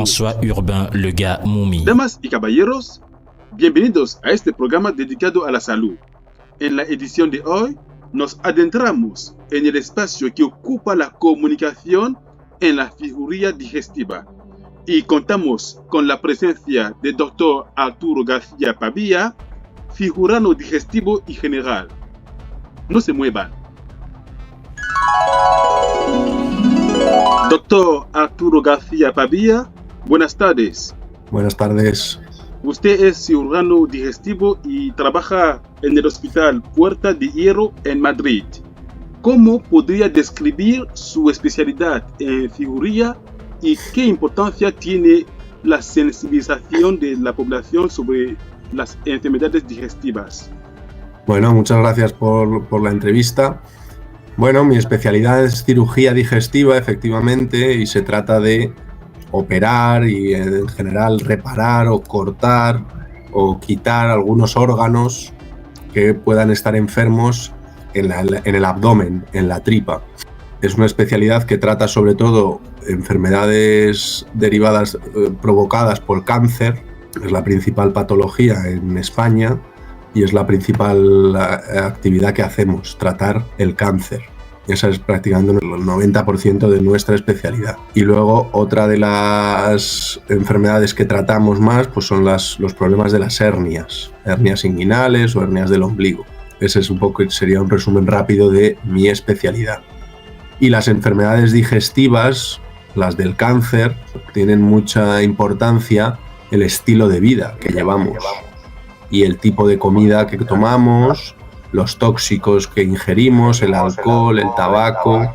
François Urbain Lega Moumi. Damas y caballeros, bienvenidos a este programa dedicado a la salud. En la edición de hoy, nos adentramos en el espacio que ocupa la comunicación en la figuría digestiva y contamos con la presencia del Dr. Arturo García Pavía, cirujano digestivo y general. No se muevan. Doctor Arturo García Pavía, buenas tardes. Buenas tardes. Usted es cirujano digestivo y trabaja en el Hospital Puerta de Hierro en Madrid. ¿Cómo podría describir su especialidad en cirugía y qué importancia tiene la sensibilización de la población sobre las enfermedades digestivas? Bueno, muchas gracias por la entrevista. Bueno, mi especialidad es cirugía digestiva, efectivamente, y se trata de operar y en general reparar o cortar o quitar algunos órganos que puedan estar enfermos en el abdomen, en la tripa. Es una especialidad que trata sobre todo enfermedades derivadas, provocadas por cáncer. Es la principal patología en España y es la principal actividad que hacemos, tratar el cáncer. Esa es prácticamente el 90% de nuestra especialidad. Y luego otra de las enfermedades que tratamos más pues son los problemas de las hernias inguinales o hernias del ombligo. Ese es sería un resumen rápido de mi especialidad. Y las enfermedades digestivas, las del cáncer, tienen mucha importancia el estilo de vida que llevamos y el tipo de comida que tomamos, los tóxicos que ingerimos, el alcohol, el tabaco.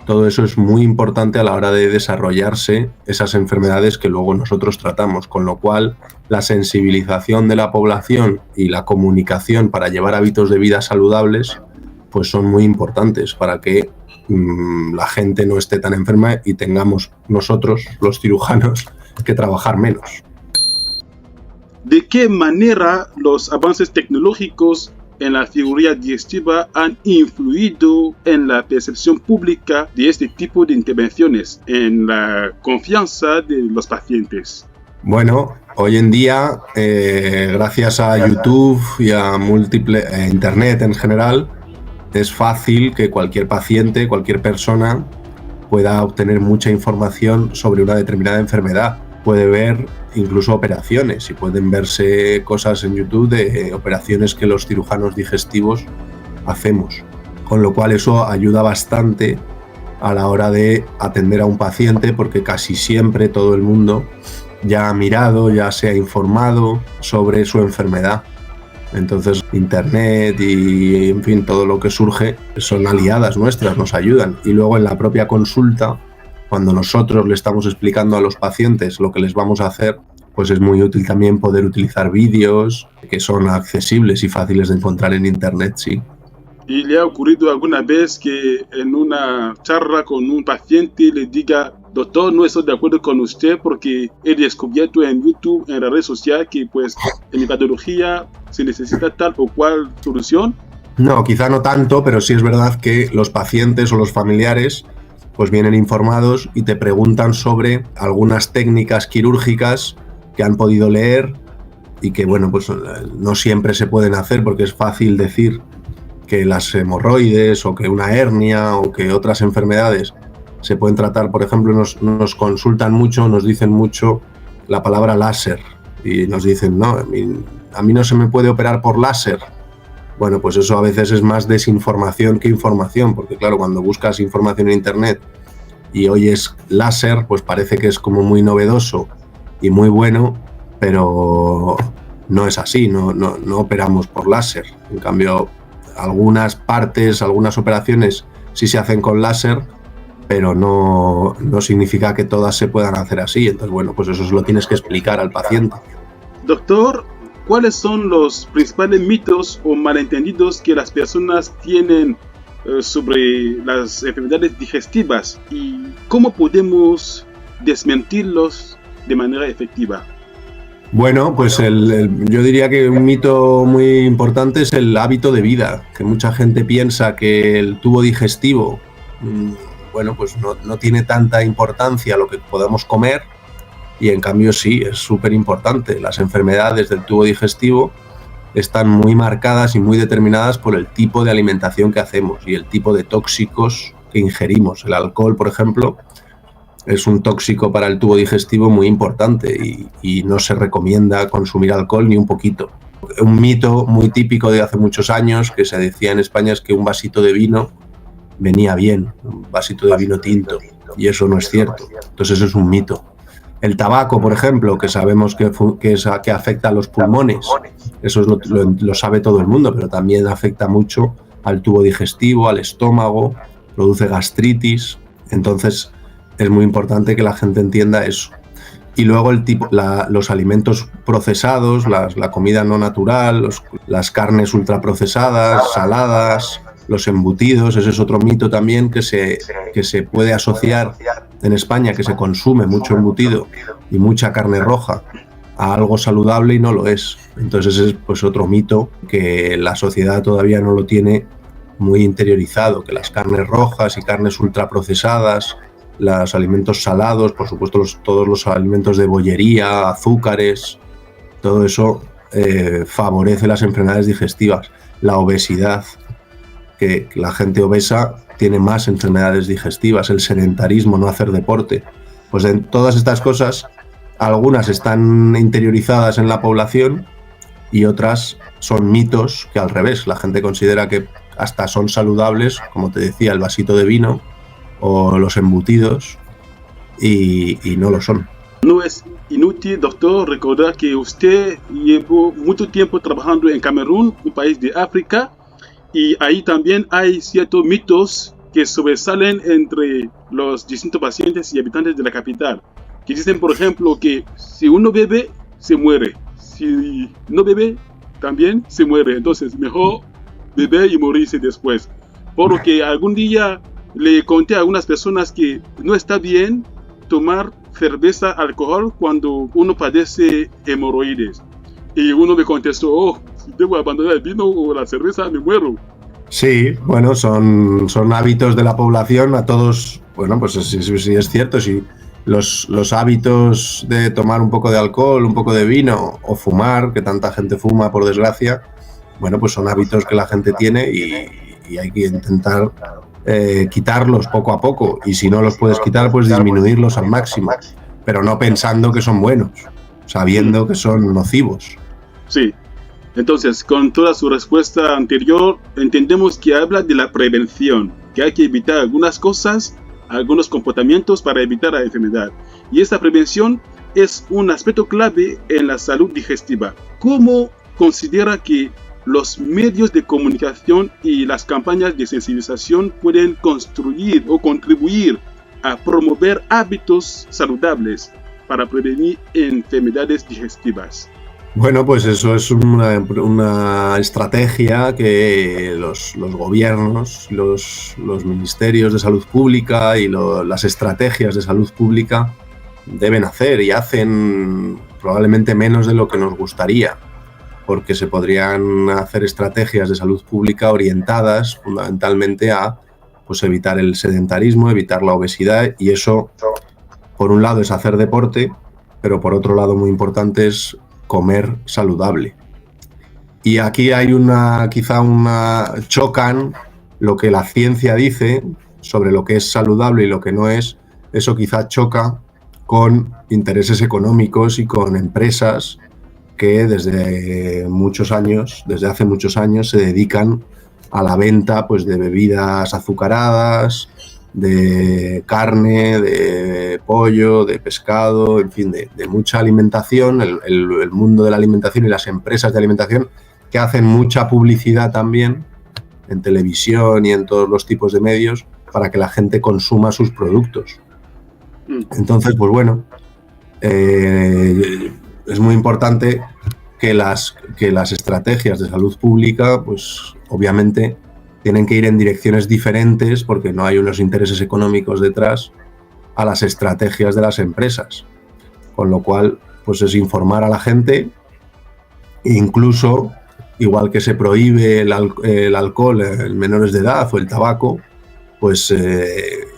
Todo eso es muy importante a la hora de desarrollarse esas enfermedades que luego nosotros tratamos, con lo cual la sensibilización de la población y la comunicación para llevar hábitos de vida saludables pues son muy importantes para que la gente no esté tan enferma y tengamos nosotros, los cirujanos, que trabajar menos. ¿De qué manera los avances tecnológicos en la cirugía digestiva han influido en la percepción pública de este tipo de intervenciones, en la confianza de los pacientes? Bueno, hoy en día, gracias a YouTube y a Internet en general, es fácil que cualquier paciente, cualquier persona pueda obtener mucha información sobre una determinada enfermedad. Puede ver incluso operaciones y pueden verse cosas en YouTube de operaciones que los cirujanos digestivos hacemos. Con lo cual eso ayuda bastante a la hora de atender a un paciente porque casi siempre todo el mundo ya ha mirado, ya se ha informado sobre su enfermedad. Entonces Internet y en fin todo lo que surge son aliadas nuestras, nos ayudan. Y luego en la propia consulta, cuando nosotros le estamos explicando a los pacientes lo que les vamos a hacer, pues es muy útil también poder utilizar vídeos que son accesibles y fáciles de encontrar en Internet, sí. ¿Y le ha ocurrido alguna vez que en una charla con un paciente le diga: doctor, no estoy de acuerdo con usted porque he descubierto en YouTube, en la red social, que pues en mi patología se necesita tal o cual solución? No, quizá no tanto, pero sí es verdad que los pacientes o los familiares pues vienen informados y te preguntan sobre algunas técnicas quirúrgicas que han podido leer y que bueno, pues no siempre se pueden hacer porque es fácil decir que las hemorroides o que una hernia o que otras enfermedades se pueden tratar. Por ejemplo, nos consultan mucho, nos dicen mucho la palabra láser y nos dicen: no, a mí no se me puede operar por láser. Bueno, pues eso a veces es más desinformación que información, porque claro, cuando buscas información en Internet y oyes láser, pues parece que es como muy novedoso y muy bueno, pero no es así, no operamos por láser. En cambio, algunas partes, algunas operaciones sí se hacen con láser, pero no significa que todas se puedan hacer así. Entonces, bueno, pues eso se lo tienes que explicar al paciente. Doctor, ¿cuáles son los principales mitos o malentendidos que las personas tienen sobre las enfermedades digestivas y cómo podemos desmentirlos de manera efectiva? Bueno, pues yo diría que un mito muy importante es el hábito de vida, que mucha gente piensa que el tubo digestivo, bueno, pues no tiene tanta importancia lo que podamos comer y en cambio sí, es súper importante. Las enfermedades del tubo digestivo están muy marcadas y muy determinadas por el tipo de alimentación que hacemos y el tipo de tóxicos que ingerimos. El alcohol, por ejemplo, es un tóxico para el tubo digestivo muy importante y no se recomienda consumir alcohol ni un poquito. Un mito muy típico de hace muchos años que se decía en España es que un vasito de vino venía bien, un vasito de vino tinto, y eso no es cierto. Entonces eso es un mito. El tabaco, por ejemplo, que sabemos que afecta a los pulmones, eso lo sabe todo el mundo, pero también afecta mucho al tubo digestivo, al estómago, produce gastritis. Entonces es muy importante que la gente entienda eso. Y luego los alimentos procesados, la comida no natural, las carnes ultraprocesadas, saladas, los embutidos, ese es otro mito también que se puede asociar en España, que se consume mucho embutido y mucha carne roja a algo saludable y no lo es. Entonces es pues otro mito que la sociedad todavía no lo tiene muy interiorizado, que las carnes rojas y carnes ultraprocesadas, los alimentos salados, por supuesto todos los alimentos de bollería, azúcares, todo eso favorece las enfermedades digestivas. La obesidad, que la gente obesa tiene más enfermedades digestivas, el sedentarismo, no hacer deporte. Pues en todas estas cosas, algunas están interiorizadas en la población y otras son mitos que al revés, la gente considera que hasta son saludables, como te decía, el vasito de vino o los embutidos, y no lo son. No es inútil, doctor, recordar que usted llevó mucho tiempo trabajando en Camerún, un país de África, y ahí también hay ciertos mitos que sobresalen entre los distintos pacientes y habitantes de la capital, que dicen, por ejemplo, que si uno bebe, se muere. Si no bebe, también se muere. Entonces, mejor beber y morirse después. Porque algún día le conté a algunas personas que no está bien tomar cerveza, alcohol, cuando uno padece hemorroides. Y uno me contestó, oh, si debo abandonar el vino o la cerveza, me muero. Sí, bueno, son hábitos de la población. A todos, bueno, pues sí es cierto, si los hábitos de tomar un poco de alcohol, un poco de vino o fumar, que tanta gente fuma por desgracia, bueno, pues son hábitos que la gente tiene y hay que intentar quitarlos poco a poco, y si no los puedes quitar, pues disminuirlos al máximo, pero no pensando que son buenos, sabiendo que son nocivos. Sí, entonces con toda su respuesta anterior entendemos que habla de la prevención, que hay que evitar algunas cosas, algunos comportamientos para evitar la enfermedad, y esta prevención es un aspecto clave en la salud digestiva. ¿Cómo considera que los medios de comunicación y las campañas de sensibilización pueden construir o contribuir a promover hábitos saludables para prevenir enfermedades digestivas? Bueno, pues eso es una estrategia que los gobiernos, los ministerios de salud pública y las estrategias de salud pública deben hacer, y hacen probablemente menos de lo que nos gustaría, porque se podrían hacer estrategias de salud pública orientadas fundamentalmente a pues, evitar el sedentarismo, evitar la obesidad, y eso, por un lado, es hacer deporte, pero por otro lado, muy importante, es comer saludable. Y aquí hay chocan lo que la ciencia dice sobre lo que es saludable y lo que no es. Eso quizá choca con intereses económicos y con empresas que desde hace muchos años se dedican a la venta pues, de bebidas azucaradas, de carne, de pollo, de pescado, en fin, de mucha alimentación, el mundo de la alimentación y las empresas de alimentación que hacen mucha publicidad también en televisión y en todos los tipos de medios para que la gente consuma sus productos. Entonces, pues bueno, es muy importante que las estrategias de salud pública, pues obviamente tienen que ir en direcciones diferentes porque no hay unos intereses económicos detrás a las estrategias de las empresas. Con lo cual, pues es informar a la gente, e incluso, igual que se prohíbe el alcohol en menores de edad o el tabaco, pues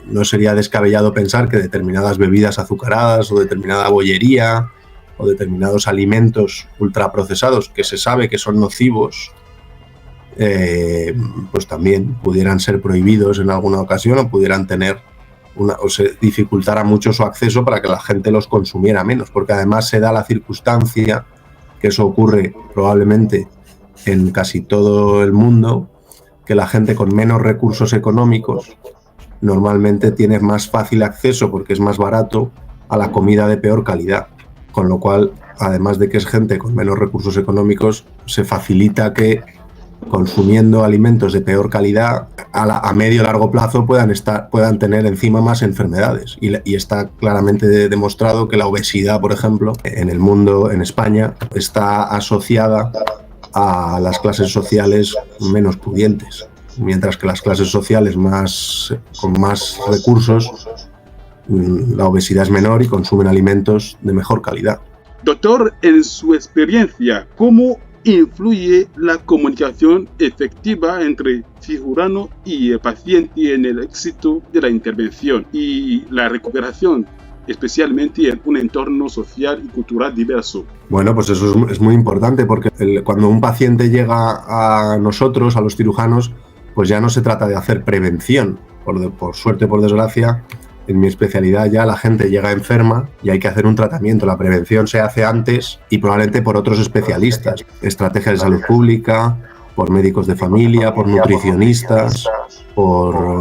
no sería descabellado pensar que determinadas bebidas azucaradas o determinada bollería o determinados alimentos ultraprocesados que se sabe que son nocivos, pues también pudieran ser prohibidos en alguna ocasión o pudieran tener o se dificultara mucho su acceso para que la gente los consumiera menos, porque además se da la circunstancia que eso ocurre probablemente en casi todo el mundo, que la gente con menos recursos económicos normalmente tiene más fácil acceso, porque es más barato, a la comida de peor calidad, con lo cual, además de que es gente con menos recursos económicos, se facilita que consumiendo alimentos de peor calidad a medio y largo plazo puedan tener encima más enfermedades, y está claramente demostrado que la obesidad, por ejemplo, en el mundo, en España, está asociada a las clases sociales menos pudientes, mientras que las clases sociales con más recursos, la obesidad es menor y consumen alimentos de mejor calidad. Doctor, en su experiencia, ¿cómo influye la comunicación efectiva entre cirujano y el paciente en el éxito de la intervención y la recuperación, especialmente en un entorno social y cultural diverso? Bueno, pues eso es muy importante, porque cuando un paciente llega a nosotros, a los cirujanos, pues ya no se trata de hacer prevención. Por suerte, por desgracia, en mi especialidad ya la gente llega enferma y hay que hacer un tratamiento. La prevención se hace antes y probablemente por otros especialistas, estrategias de salud pública, por médicos de familia, por nutricionistas,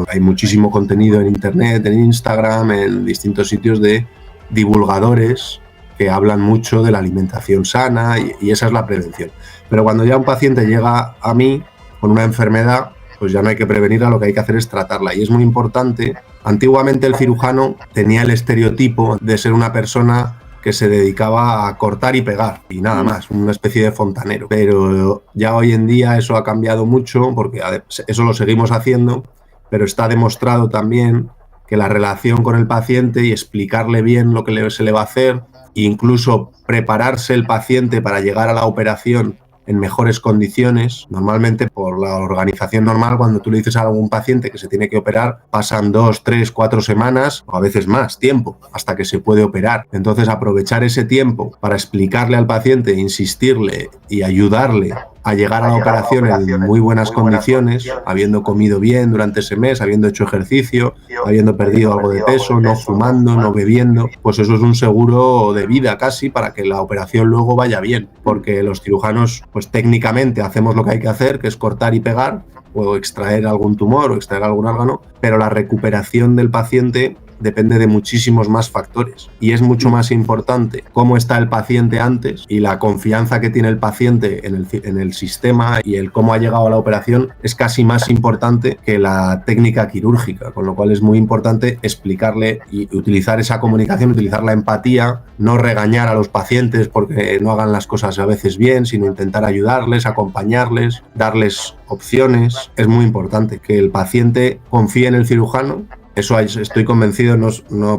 hay muchísimo contenido en internet, en Instagram, en distintos sitios de divulgadores que hablan mucho de la alimentación sana, y esa es la prevención. Pero cuando ya un paciente llega a mí con una enfermedad, pues ya no hay que prevenirla, lo que hay que hacer es tratarla, y es muy importante. Antiguamente el cirujano tenía el estereotipo de ser una persona que se dedicaba a cortar y pegar y nada más, una especie de fontanero. Pero ya hoy en día eso ha cambiado mucho, porque eso lo seguimos haciendo, pero está demostrado también que la relación con el paciente y explicarle bien lo que se le va a hacer, e incluso prepararse el paciente para llegar a la operación en mejores condiciones. Normalmente, por la organización normal, cuando tú le dices a algún paciente que se tiene que operar, pasan 2, 3, 4 semanas o a veces más tiempo hasta que se puede operar. Entonces, aprovechar ese tiempo para explicarle al paciente, insistirle y ayudarle a llegar a la operación en muy buenas condiciones, habiendo comido bien durante ese mes, habiendo hecho ejercicio, habiendo perdido algo de peso, no fumando, no bebiendo, pues eso es un seguro de vida casi para que la operación luego vaya bien, porque los cirujanos, pues técnicamente hacemos lo que hay que hacer, que es cortar y pegar, o extraer algún tumor o extraer algún órgano, pero la recuperación del paciente depende de muchísimos más factores, y es mucho más importante cómo está el paciente antes y la confianza que tiene el paciente en el sistema, y el cómo ha llegado a la operación es casi más importante que la técnica quirúrgica, con lo cual es muy importante explicarle y utilizar esa comunicación, utilizar la empatía, no regañar a los pacientes porque no hagan las cosas a veces bien, sino intentar ayudarles, acompañarles, darles opciones. Es muy importante que el paciente confíe en el cirujano. Eso estoy convencido,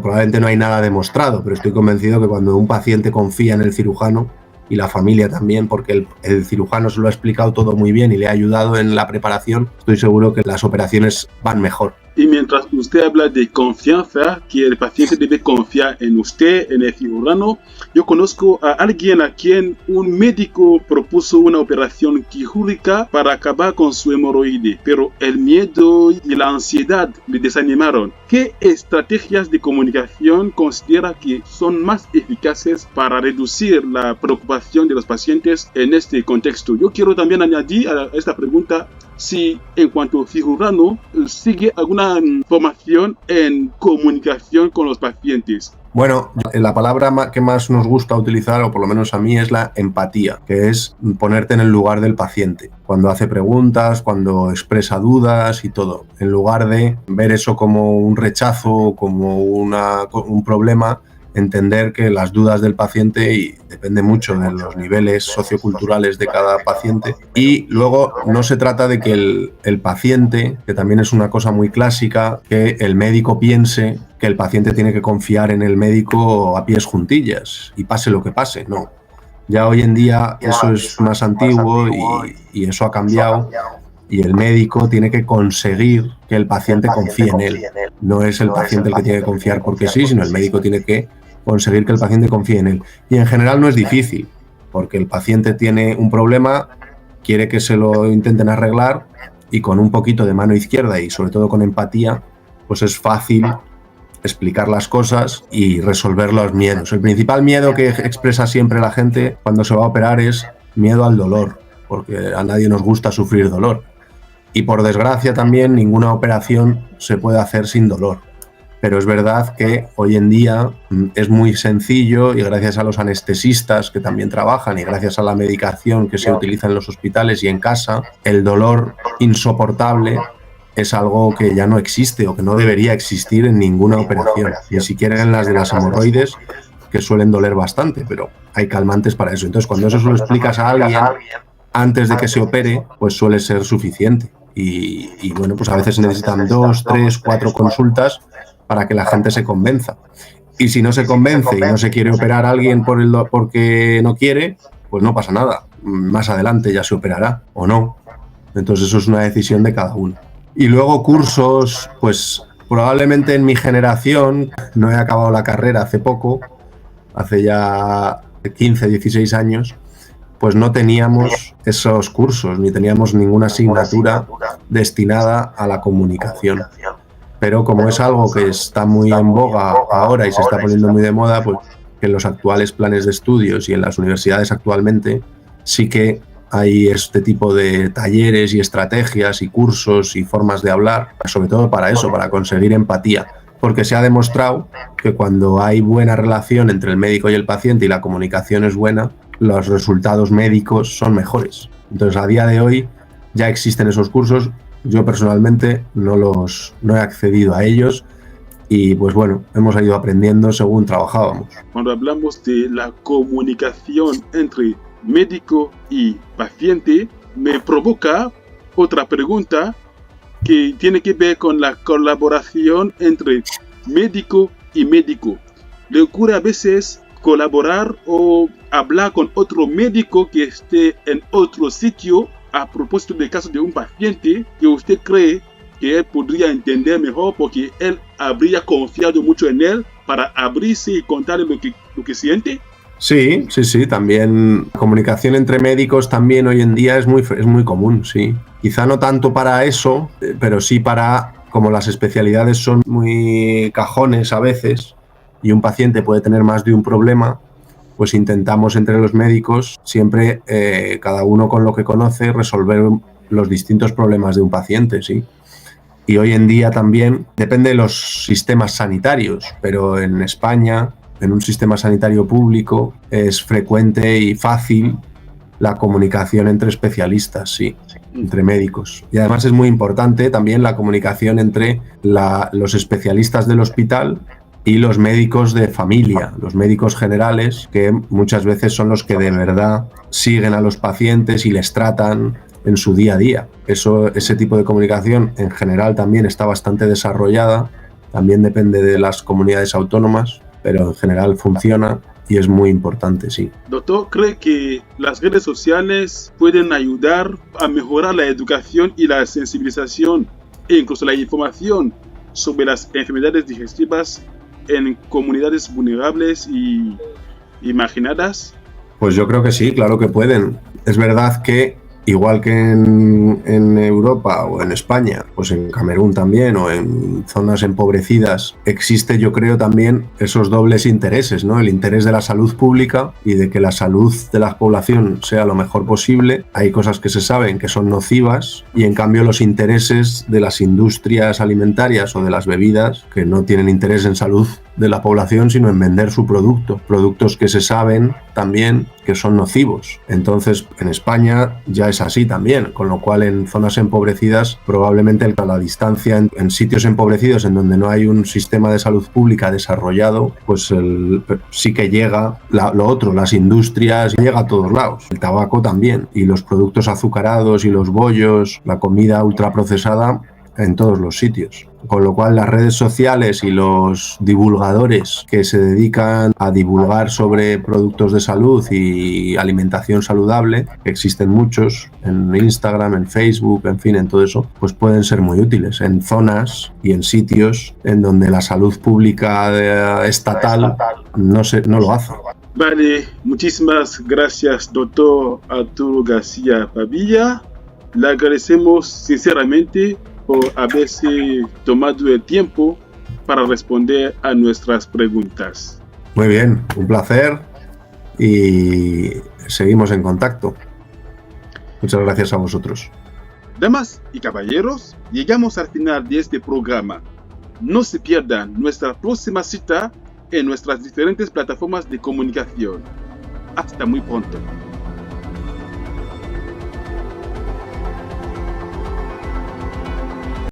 probablemente no hay nada demostrado, pero estoy convencido que cuando un paciente confía en el cirujano, y la familia también, porque el cirujano se lo ha explicado todo muy bien y le ha ayudado en la preparación, estoy seguro que las operaciones van mejor. Y mientras usted habla de confianza, que el paciente debe confiar en usted, en el cirujano, yo conozco a alguien a quien un médico propuso una operación quirúrgica para acabar con su hemorroide, pero el miedo y la ansiedad le desanimaron. ¿Qué estrategias de comunicación considera que son más eficaces para reducir la preocupación de los pacientes en este contexto? Yo quiero también añadir a esta pregunta si en cuanto al cirujano sigue alguna formación en comunicación con los pacientes. Bueno, la palabra que más nos gusta utilizar, o por lo menos a mí, es la empatía, que es ponerte en el lugar del paciente, cuando hace preguntas, cuando expresa dudas y todo, en lugar de ver eso como un rechazo, como un problema. Entender que las dudas del paciente y depende mucho de los niveles socioculturales de cada paciente, y luego no se trata de que el paciente, que también es una cosa muy clásica, que el médico piense que el paciente tiene que confiar en el médico a pies juntillas y pase lo que pase, no. Ya hoy en día eso es más antiguo y eso ha cambiado. y el médico tiene que conseguir que el paciente confíe en él. No es el paciente el que tiene que confiar porque sí, sino el médico tiene que conseguir que el paciente confíe en él. Y en general no es difícil, porque el paciente tiene un problema, quiere que se lo intenten arreglar y con un poquito de mano izquierda y sobre todo con empatía, pues es fácil explicar las cosas y resolver los miedos. El principal miedo que expresa siempre la gente cuando se va a operar es miedo al dolor, porque a nadie nos gusta sufrir dolor. Y por desgracia también ninguna operación se puede hacer sin dolor. Pero es verdad que hoy en día es muy sencillo y gracias a los anestesistas que también trabajan y gracias a la medicación que se utiliza en los hospitales y en casa, el dolor insoportable es algo que ya no existe o que no debería existir en ninguna operación, ni siquiera en las de las hemorroides, que suelen doler bastante, pero hay calmantes para eso. Entonces, cuando eso se lo explicas a alguien antes de que se opere, pues suele ser suficiente. Y bueno, pues a veces se necesitan 2, 3, 4 consultas para que la gente se convenza. Y si no se convence y no se quiere operar a alguien porque no quiere, pues no pasa nada. Más adelante ya se operará o no. Entonces eso es una decisión de cada uno. Y luego cursos, pues probablemente en mi generación, no he acabado la carrera hace poco, hace ya 15, 16 años, pues no teníamos esos cursos, ni teníamos ninguna asignatura destinada a la comunicación. Pero como es algo que está muy en boga ahora y se está poniendo muy de moda, pues en los actuales planes de estudios y en las universidades actualmente sí que hay este tipo de talleres y estrategias y cursos y formas de hablar, sobre todo para eso, para conseguir empatía. Porque se ha demostrado que cuando hay buena relación entre el médico y el paciente y la comunicación es buena, los resultados médicos son mejores. Entonces, a día de hoy ya existen esos cursos. Yo personalmente no he accedido a ellos y pues bueno, hemos ido aprendiendo según trabajábamos. Cuando hablamos de la comunicación entre médico y paciente, me provoca otra pregunta que tiene que ver con la colaboración entre médico y médico. ¿Le ocurre a veces colaborar o hablar con otro médico que esté en otro sitio a propósito del caso de un paciente que usted cree que él podría entender mejor porque él habría confiado mucho en él para abrirse y contarle lo que siente? Sí, también comunicación entre médicos también hoy en día es muy común, sí. Quizá no tanto para eso, pero sí para, como las especialidades son muy cajones a veces y un paciente puede tener más de un problema, pues intentamos entre los médicos siempre, cada uno con lo que conoce, resolver los distintos problemas de un paciente, sí. Y hoy en día también depende de los sistemas sanitarios, pero en España, en un sistema sanitario público, es frecuente y fácil la comunicación entre especialistas, sí, entre médicos. Y además es muy importante también la comunicación entre los especialistas del hospital y los médicos de familia, los médicos generales, que muchas veces son los que de verdad siguen a los pacientes y les tratan en su día a día. Ese tipo de comunicación en general también está bastante desarrollada, también depende de las comunidades autónomas, pero en general funciona y es muy importante, sí. Doctor, ¿cree que las redes sociales pueden ayudar a mejorar la educación y la sensibilización e incluso la información sobre las enfermedades digestivas en comunidades vulnerables y marginadas? Pues yo creo que sí, claro que pueden. Es verdad que igual que en Europa o en España, pues en Camerún también o en zonas empobrecidas, existe yo creo también esos dobles intereses, ¿no? El interés de la salud pública y de que la salud de la población sea lo mejor posible. Hay cosas que se saben que son nocivas y en cambio los intereses de las industrias alimentarias o de las bebidas que no tienen interés en salud de la población sino en vender su producto, productos que se saben también que son nocivos. Entonces en España ya es así también, con lo cual en zonas empobrecidas probablemente la distancia en sitios empobrecidos en donde no hay un sistema de salud pública desarrollado, pues sí que llega lo otro, las industrias, llega a todos lados, el tabaco también y los productos azucarados y los bollos, la comida ultraprocesada en todos los sitios. Con lo cual las redes sociales y los divulgadores que se dedican a divulgar sobre productos de salud y alimentación saludable, que existen muchos en Instagram, en Facebook, en fin, en todo eso, pues pueden ser muy útiles en zonas y en sitios en donde la salud pública estatal no lo hace. Vale, muchísimas gracias, doctor Arturo García Pavilla. Le agradecemos sinceramente por haberse tomado el tiempo para responder a nuestras preguntas. Muy bien, un placer y seguimos en contacto. Muchas gracias a vosotros. Damas y caballeros, llegamos al final de este programa. No se pierdan nuestra próxima cita en nuestras diferentes plataformas de comunicación. Hasta muy pronto.